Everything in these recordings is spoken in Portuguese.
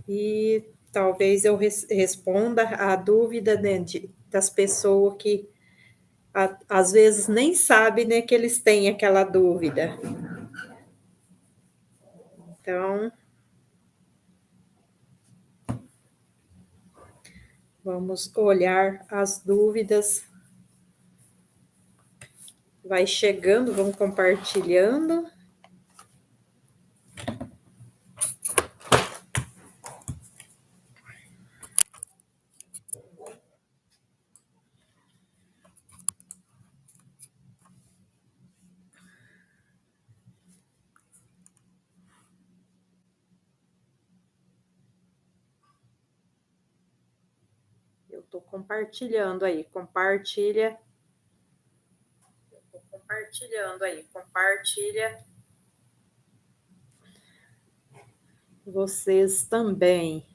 e talvez eu responda a dúvida, né, das pessoas que às vezes nem sabem, né, que eles têm aquela dúvida. Então, vamos olhar as dúvidas. Vai chegando, vamos compartilhando. Eu estou compartilhando aí, compartilha. Eu estou compartilhando aí, compartilha. Vocês também.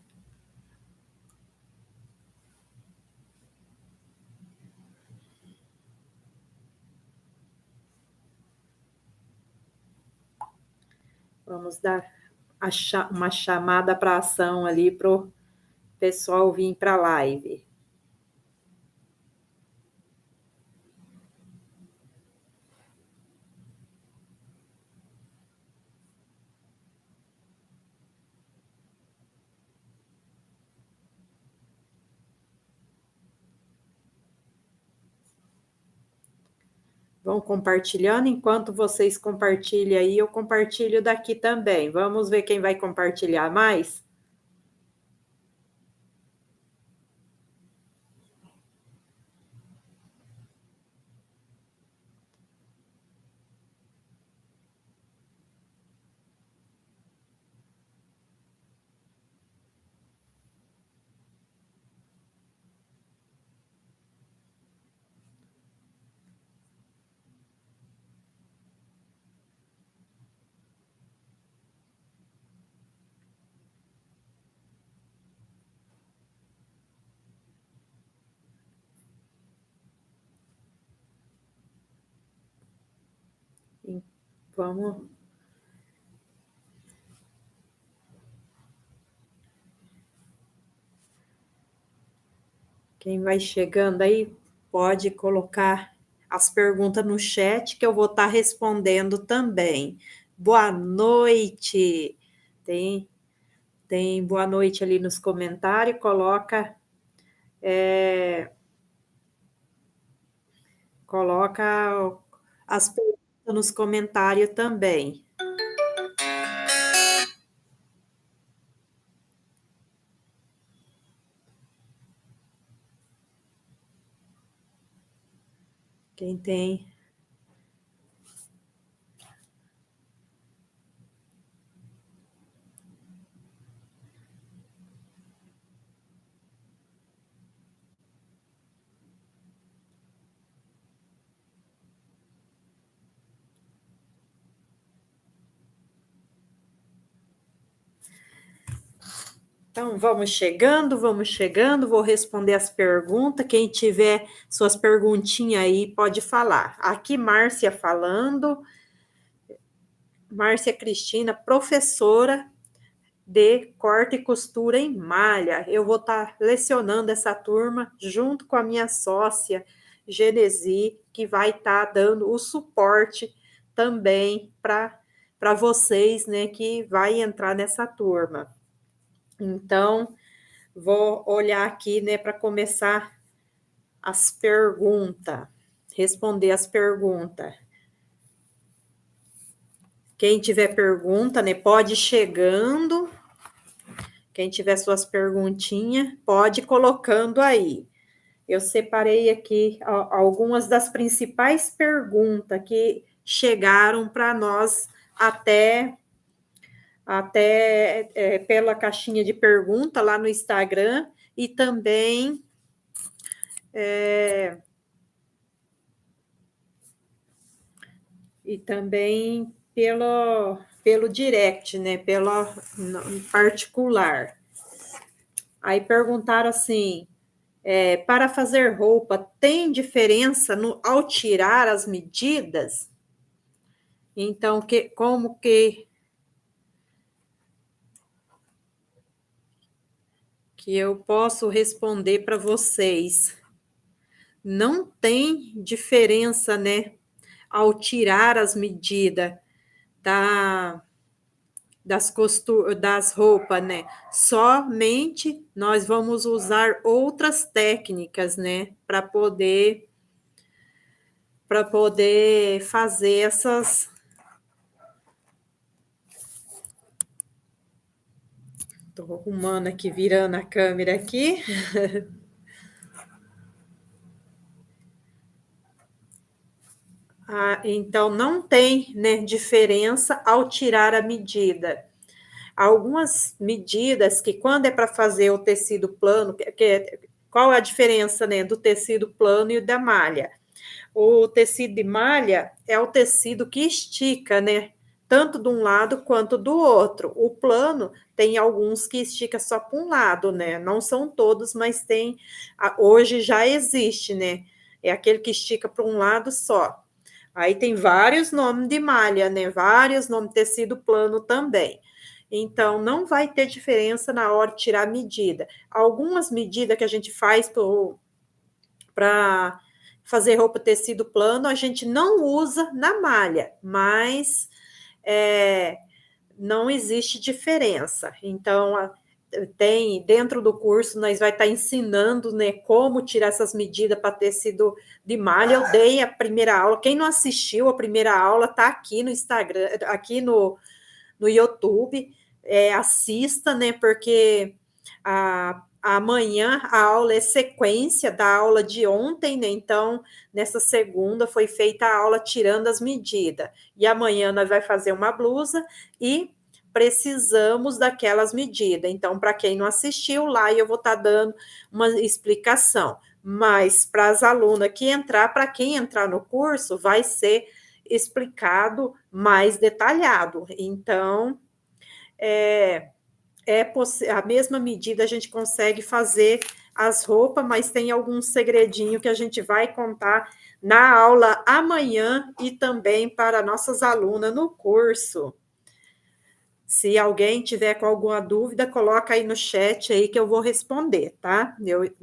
Vamos dar uma chamada para ação ali para o pessoal vir para a live. Vão compartilhando, enquanto vocês compartilham aí, eu compartilho daqui também. Vamos ver quem vai compartilhar mais? Vamos. Quem vai chegando aí, pode colocar as perguntas no chat que eu vou estar respondendo também. Boa noite. Tem boa noite ali nos comentários, coloca as perguntas nos comentários também. Quem tem. Então, vamos chegando, vou responder as perguntas. Quem tiver suas perguntinhas aí, pode falar. Aqui, Márcia falando. Márcia Cristina, professora de corte e costura em malha. Eu vou estar lecionando essa turma junto com a minha sócia, Genesi, que vai estar dando o suporte também para vocês, né, que vai entrar nessa turma. Então, vou olhar aqui, né, para começar as perguntas, responder as perguntas. Quem tiver pergunta, né, pode ir chegando. Quem tiver suas perguntinhas, pode ir colocando aí. Eu separei aqui algumas das principais perguntas que chegaram para nós até pela caixinha de pergunta lá no Instagram e também pelo direct, né? Pelo particular. Aí perguntaram assim: para fazer roupa, tem diferença ao tirar as medidas? Então, como que que eu posso responder para vocês. Não tem diferença, né, ao tirar as medidas da das roupas, né? Somente nós vamos usar outras técnicas, né, para poder fazer essas. Estou arrumando aqui, virando a câmera aqui. Então não tem, né, diferença ao tirar a medida. Algumas medidas que quando é para fazer o tecido plano, qual é a diferença, né, do tecido plano e da malha? O tecido de malha é o tecido que estica, né? Tanto de um lado quanto do outro. O plano tem alguns que estica só para um lado, né? Não são todos, mas tem. Hoje já existe, né? É aquele que estica para um lado só. Aí tem vários nomes de malha, né? Vários nomes de tecido plano também. Então, não vai ter diferença na hora de tirar a medida. Algumas medidas que a gente faz para fazer roupa tecido plano, a gente não usa na malha, mas não existe diferença. Então, tem dentro do curso, nós vai estar ensinando, né, como tirar essas medidas para tecido de malha. Eu dei a primeira aula. Quem não assistiu a primeira aula, está aqui no Instagram, aqui no YouTube. Assista, né, porque amanhã a aula é sequência da aula de ontem, né? Então, nessa segunda foi feita a aula tirando as medidas. E amanhã nós vai fazer uma blusa e precisamos daquelas medidas. Então, para quem não assistiu, lá eu vou estar dando uma explicação. Mas para as alunas que entrar, para quem entrar no curso, vai ser explicado mais detalhado. Então, a mesma medida a gente consegue fazer as roupas, mas tem algum segredinho que a gente vai contar na aula amanhã e também para nossas alunas no curso. Se alguém tiver com alguma dúvida, coloca aí no chat aí que eu vou responder, tá?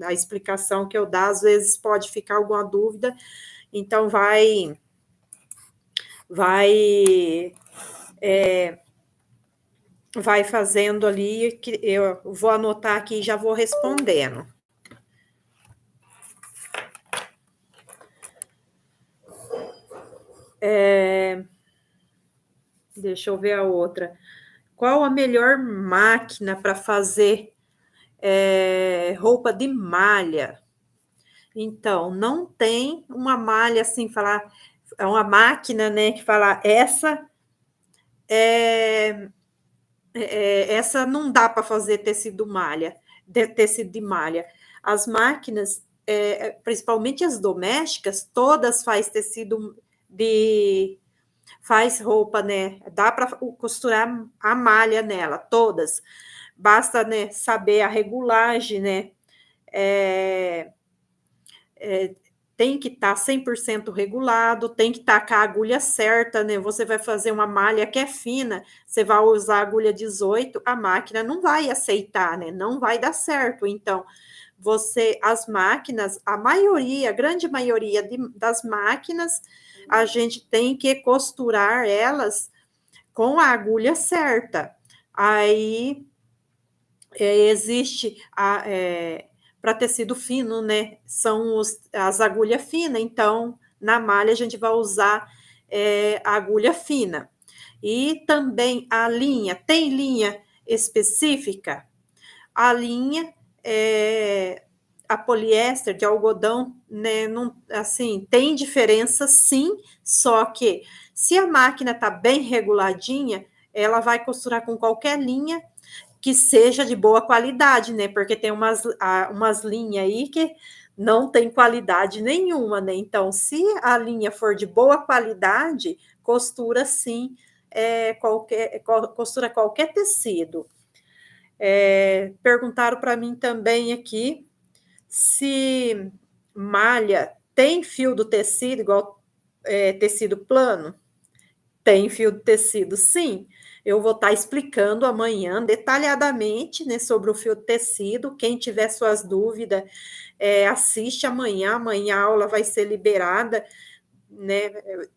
A explicação que eu dar, às vezes pode ficar alguma dúvida, então vai fazendo ali, que eu vou anotar aqui e já vou respondendo. Deixa eu ver a outra. Qual a melhor máquina para fazer roupa de malha? Então, não tem uma malha assim, falar, é uma máquina, né, que fala, essa não dá para fazer tecido malha, tecido de malha. As máquinas, principalmente as domésticas, todas faz tecido faz roupa, né? Dá para costurar a malha nela, todas. Basta, né, saber a regulagem, né? É, tem que estar 100% regulado, tem que estar com a agulha certa, né? Você vai fazer uma malha que é fina, você vai usar a agulha 18, a máquina não vai aceitar, né? Não vai dar certo. Então, as máquinas, a grande maioria das máquinas, a gente tem que costurar elas com a agulha certa. Aí existe para tecido fino, né? São as agulhas finas, então na malha a gente vai usar a agulha fina. E também a linha, tem linha específica? A linha a poliéster de algodão, né? Não, assim, tem diferença sim, só que se a máquina tá bem reguladinha, ela vai costurar com qualquer linha que seja de boa qualidade, né? Porque tem umas linhas aí que não tem qualidade nenhuma, né? Então, se a linha for de boa qualidade, costura sim, costura qualquer tecido. Perguntaram para mim também aqui se malha tem fio do tecido, igual tecido plano. Tem fio de tecido, sim. Eu vou estar explicando amanhã detalhadamente, né, sobre o fio de tecido. Quem tiver suas dúvidas, assiste amanhã. Amanhã a aula vai ser liberada, né?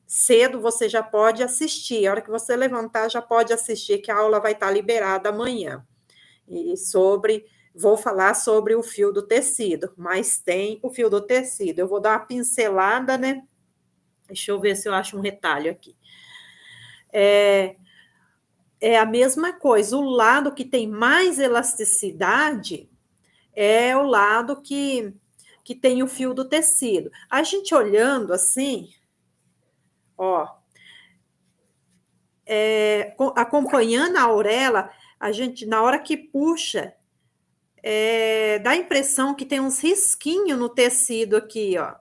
Cedo você já pode assistir. A hora que você levantar, já pode assistir, que a aula vai estar liberada amanhã. E vou falar sobre o fio do tecido, mas tem o fio do tecido. Eu vou dar uma pincelada, né? Deixa eu ver se eu acho um retalho aqui. É a mesma coisa. O lado que tem mais elasticidade é o lado que tem o fio do tecido. A gente olhando assim, ó, acompanhando a orelha, a gente, na hora que puxa, dá a impressão que tem uns risquinhos no tecido aqui, ó.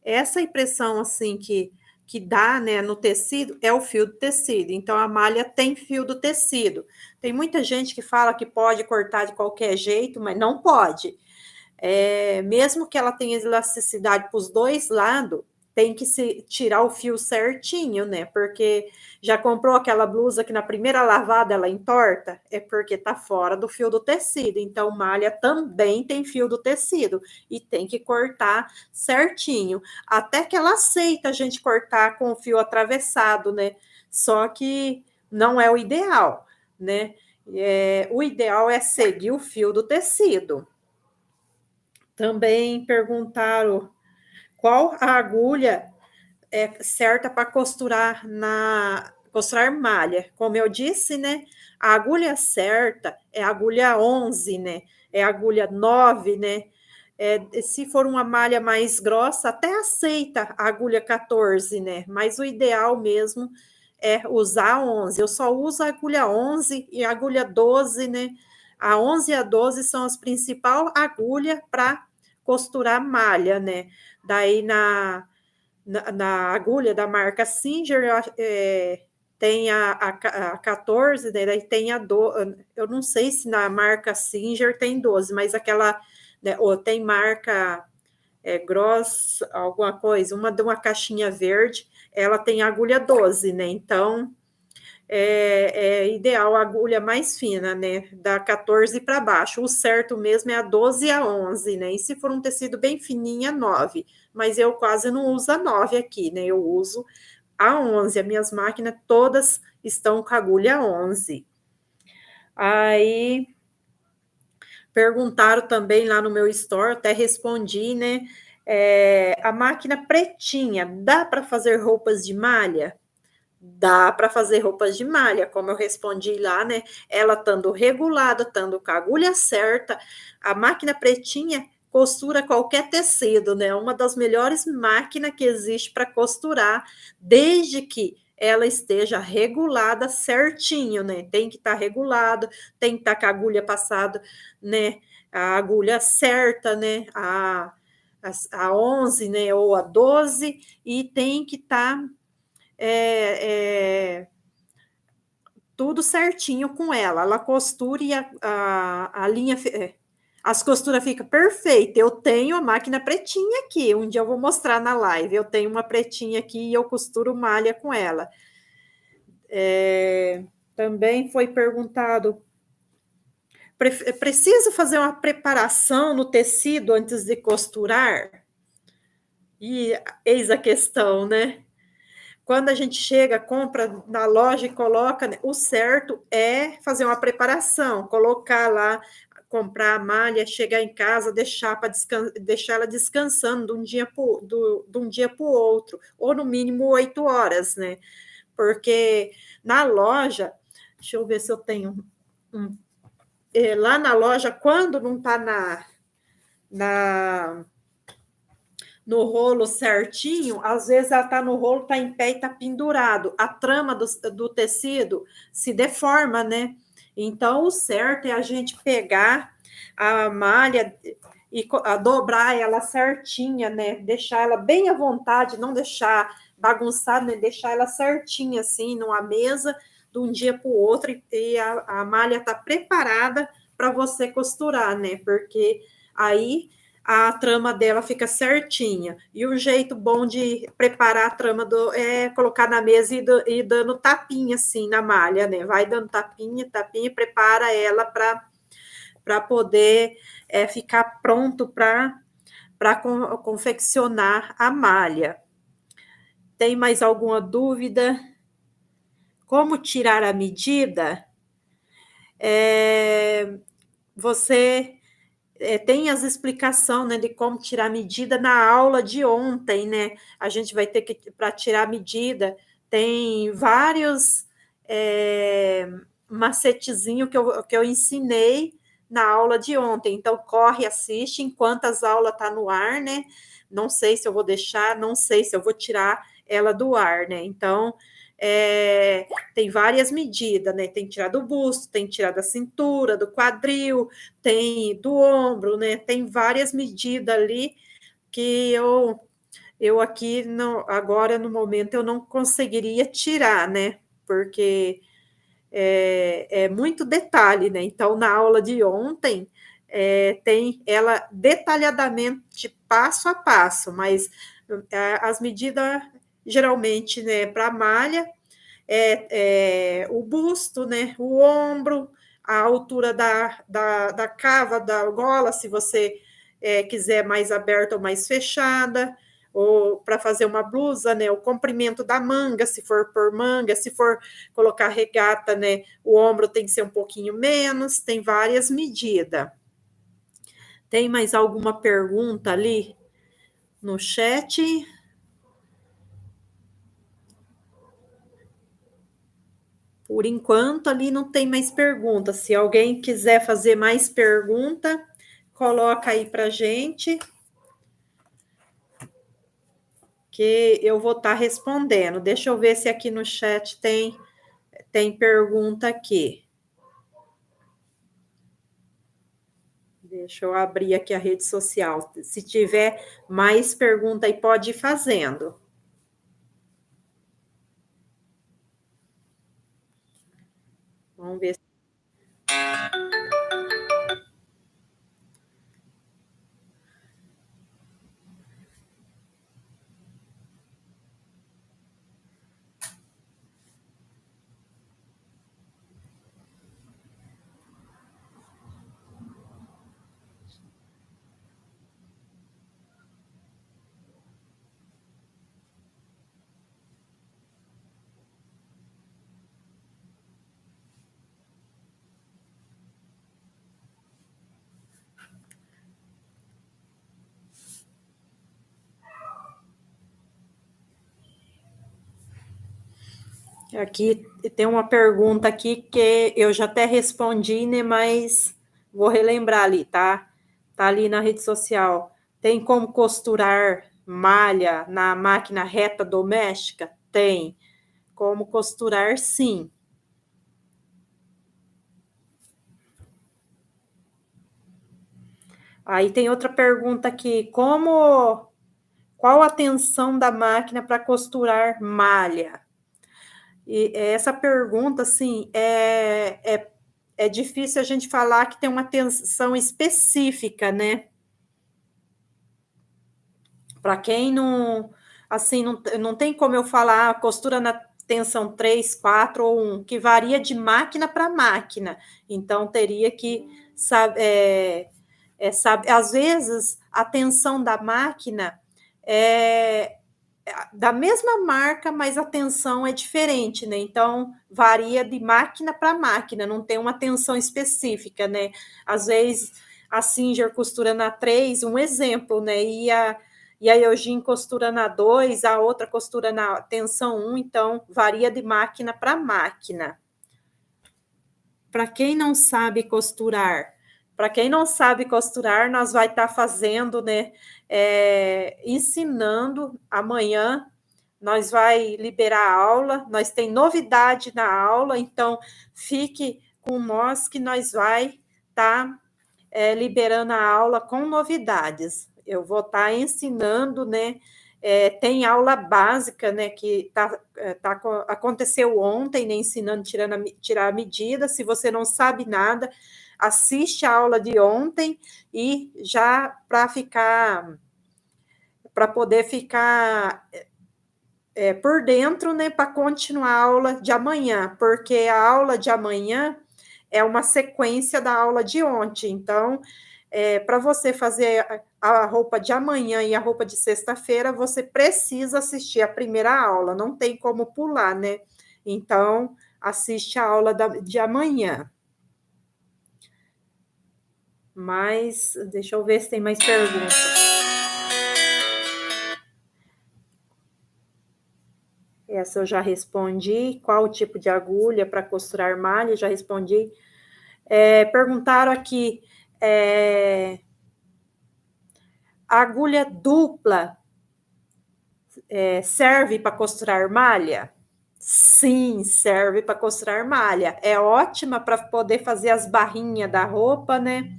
Essa impressão assim que dá, né, no tecido é o fio do tecido. Então a malha tem fio do tecido. Tem muita gente que fala que pode cortar de qualquer jeito, mas não pode. Mesmo que ela tenha elasticidade para os dois lados, tem que se tirar o fio certinho, né? Porque já comprou aquela blusa que na primeira lavada ela entorta? É porque tá fora do fio do tecido. Então, malha também tem fio do tecido e tem que cortar certinho. Até que ela aceita a gente cortar com o fio atravessado, né? Só que não é o ideal, né? O ideal é seguir o fio do tecido. Também perguntaram qual a agulha é certa para costurar malha. Como eu disse, né? A agulha certa é a agulha 11, né? É a agulha 9, né? Se for uma malha mais grossa, até aceita a agulha 14, né? Mas o ideal mesmo é usar a 11. Eu só uso a agulha 11 e a agulha 12, né? A 11 e a 12 são as principais agulhas para costurar malha, né? Daí na agulha da marca Singer, tem a 14, né? Daí tem a 12. Eu não sei se na marca Singer tem 12, mas aquela, né, ou tem marca Gross, alguma coisa, uma de uma caixinha verde, ela tem agulha 12, né? Então é ideal a agulha mais fina, né? Da 14 para baixo. O certo mesmo é a 12 e a 11, né? E se for um tecido bem fininho, a 9. Mas eu quase não uso a 9 aqui, né? Eu uso a 11. As minhas máquinas todas estão com a agulha 11. Aí perguntaram também lá no meu store, até respondi, né? A máquina pretinha, dá para fazer roupas de malha? Dá para fazer roupas de malha, como eu respondi lá, né? Ela estando regulada, estando com a agulha certa, a máquina pretinha costura qualquer tecido, né? Uma das melhores máquinas que existe para costurar, desde que ela esteja regulada certinho, né? Tem que estar regulado, tem que estar com a agulha passada, né? A agulha certa, né? A 11, né? Ou a 12, e tem que estar tudo certinho com ela. Ela costura e a linha, as costuras ficam perfeitas. Eu tenho a máquina pretinha aqui. Um dia eu vou mostrar na live. Eu tenho uma pretinha aqui e eu costuro malha com ela. Também foi perguntado: preciso fazer uma preparação no tecido antes de costurar? E eis a questão, né? Quando a gente chega, compra na loja e coloca, né, o certo é fazer uma preparação, colocar lá, comprar a malha, chegar em casa, deixar ela descansando de um dia para o outro, ou no mínimo 8 horas, né? Porque na loja, deixa eu ver se eu tenho lá na loja, quando não está no rolo certinho, às vezes ela está no rolo, está em pé e está pendurado. A trama do tecido se deforma, né? Então, o certo é a gente pegar a malha e dobrar ela certinha, né? Deixar ela bem à vontade, não deixar bagunçada, né? Deixar ela certinha, assim, numa mesa, de um dia para o outro, e a malha está preparada para você costurar, né? Porque aí a trama dela fica certinha. E o jeito bom de preparar a trama é colocar na mesa e dando tapinha assim na malha, né? Vai dando tapinha, tapinha, prepara ela para poder ficar pronto para confeccionar a malha. Tem mais alguma dúvida? Como tirar a medida? Você tem as explicações, né, de como tirar a medida na aula de ontem, né? A gente vai ter que, para tirar a medida, tem vários macetezinhos que eu ensinei na aula de ontem. Então, corre, assiste enquanto as aulas estão no ar, né? Não sei se eu vou deixar, não sei se eu vou tirar ela do ar, né? Então, tem várias medidas, né? Tem que tirar do busto, tem que tirar da cintura, do quadril, tem do ombro, né? Tem várias medidas ali que eu aqui agora no momento eu não conseguiria tirar, né? Porque é muito detalhe, né? Então, na aula de ontem, tem ela detalhadamente, passo a passo, mas as medidas, geralmente, né, para malha, o busto, né, o ombro, a altura da cava, da gola, se você quiser mais aberta ou mais fechada, ou para fazer uma blusa, né, o comprimento da manga, se for por manga, se for colocar regata, né, o ombro tem que ser um pouquinho menos, tem várias medidas. Tem mais alguma pergunta ali no chat? Por enquanto, ali não tem mais pergunta. Se alguém quiser fazer mais pergunta, coloca aí para gente, que eu vou estar respondendo. Deixa eu ver se aqui no chat tem pergunta aqui. Deixa eu abrir aqui a rede social. Se tiver mais pergunta aí, pode ir fazendo. Vamos ver. Aqui tem uma pergunta aqui que eu já até respondi, né? Mas vou relembrar ali, tá? Tá ali na rede social. Tem como costurar malha na máquina reta doméstica? Tem. Como costurar, sim. Aí tem outra pergunta aqui: qual a tensão da máquina para costurar malha? E essa pergunta, assim, é difícil a gente falar que tem uma tensão específica, né? Para quem não, assim, não tem como eu falar costura na tensão 3, 4 ou 1, que varia de máquina para máquina. Então, teria que saber, às vezes, a tensão da máquina é da mesma marca, mas a tensão é diferente, né? Então, varia de máquina para máquina, não tem uma tensão específica, né? Às vezes, a Singer costura na 3, um exemplo, né? E a Eugene costura na 2, a outra costura na tensão 1, então varia de máquina para máquina. Para quem não sabe costurar, nós vai estar fazendo, né? Ensinando amanhã. Nós vai liberar a aula, nós tem novidade na aula, então fique com nós que nós vai estar liberando a aula com novidades. Eu vou estar ensinando, né, Tem aula básica, né, que aconteceu ontem, né, ensinando tirar a medida. Se você não sabe nada, assiste a aula de ontem e já para poder ficar por dentro, né, para continuar a aula de amanhã, porque a aula de amanhã é uma sequência da aula de ontem. Então, para você fazer a roupa de amanhã e a roupa de sexta-feira, você precisa assistir a primeira aula, não tem como pular, né? Então, assiste a aula de amanhã. Mas, deixa eu ver se tem mais perguntas. Essa eu já respondi. Qual o tipo de agulha para costurar malha? Já respondi. Perguntaram aqui, a agulha dupla serve para costurar malha? Sim, serve para costurar malha. É ótima para poder fazer as barrinhas da roupa, né?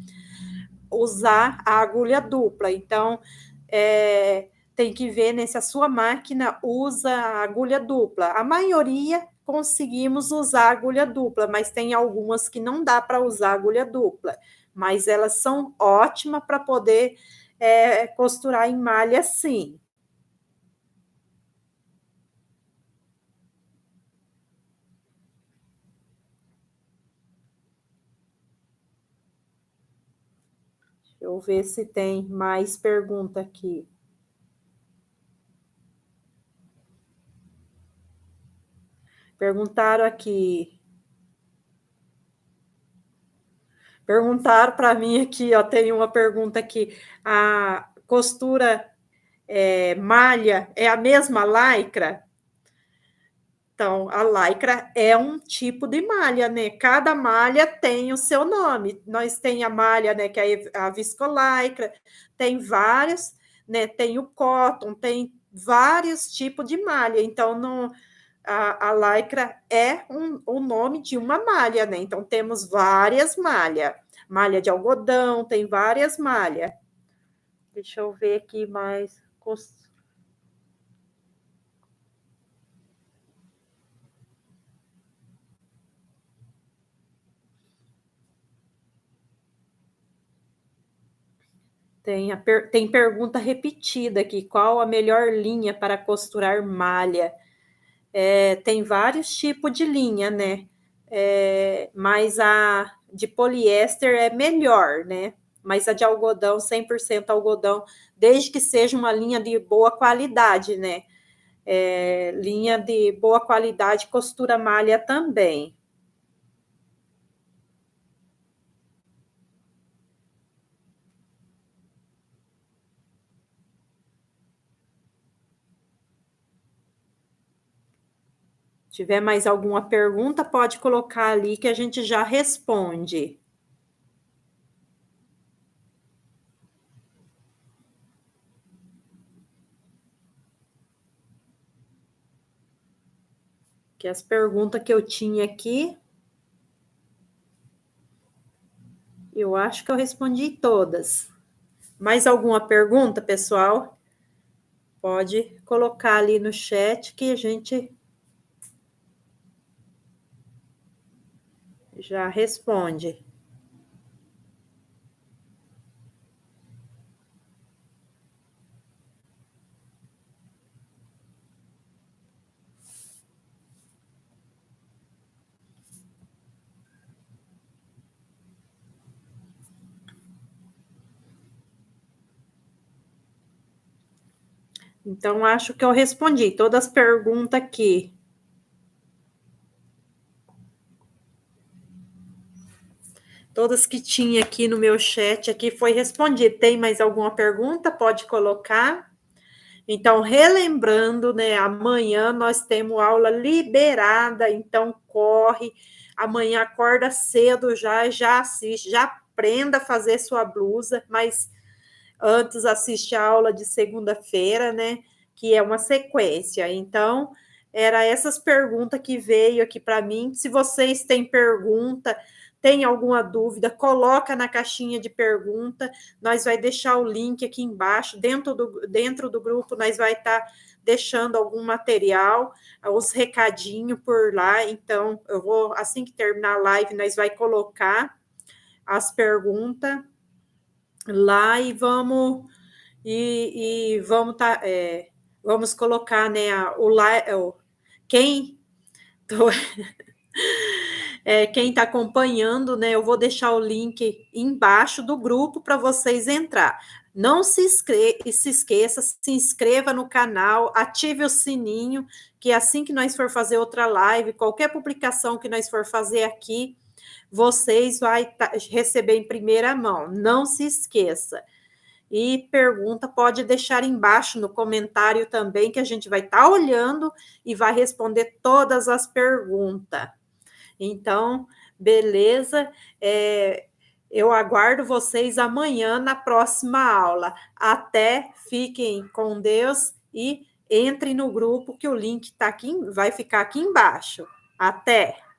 Usar a agulha dupla. Então, tem que ver, né, se a sua máquina usa a agulha dupla. A maioria conseguimos usar a agulha dupla, mas tem algumas que não dá para usar a agulha dupla. Mas elas são ótimas para poder costurar em malha, sim. Deixa eu ver se tem mais pergunta aqui. Perguntaram aqui. Perguntaram para mim aqui, ó, tem uma pergunta aqui. A costura malha é a mesma lycra? Então, a lycra é um tipo de malha, né? Cada malha tem o seu nome. Nós tem a malha, né, que é a viscolycra, tem vários, né? Tem o cotton, tem vários tipos de malha. Então, não, a lycra é o nome de uma malha, né? Então, temos várias malhas. Malha de algodão, tem várias malhas. Deixa eu ver aqui mais. Tem pergunta repetida aqui: qual a melhor linha para costurar malha? Tem vários tipos de linha, né? Mas a de poliéster é melhor, né? Mas a de algodão, 100% algodão, desde que seja uma linha de boa qualidade, né? Linha de boa qualidade costura malha também. Se tiver mais alguma pergunta, pode colocar ali que a gente já responde. Que as perguntas que eu tinha aqui, eu acho que eu respondi todas. Mais alguma pergunta, pessoal? Pode colocar ali no chat que a gente já responde. Então, acho que eu respondi todas as perguntas aqui. Todas que tinha aqui no meu chat aqui foi respondido. Tem mais alguma pergunta? Pode colocar. Então, relembrando, né? Amanhã nós temos aula liberada, então corre. Amanhã acorda cedo já assiste, já aprenda a fazer sua blusa, mas antes assiste a aula de segunda-feira, né? Que é uma sequência. Então, era essas perguntas que veio aqui para mim. Se vocês têm pergunta, Tem alguma dúvida, coloca na caixinha de pergunta, nós vai deixar o link aqui embaixo, dentro do grupo, nós vai estar deixando algum material, os recadinhos por lá, então, eu vou, assim que terminar a live, nós vai colocar as perguntas lá e vamos vamos colocar, né, quem quem está acompanhando, né? Eu vou deixar o link embaixo do grupo para vocês entrar. Não se esqueça, se inscreva no canal, ative o sininho, que assim que nós for fazer outra live, qualquer publicação que nós for fazer aqui, vocês vão receber em primeira mão. Não se esqueça. E pergunta, pode deixar embaixo no comentário também, que a gente vai estar olhando e vai responder todas as perguntas. Então, beleza. Eu aguardo vocês amanhã na próxima aula. Até, fiquem com Deus e entrem no grupo, que o link tá aqui, vai ficar aqui embaixo. Até!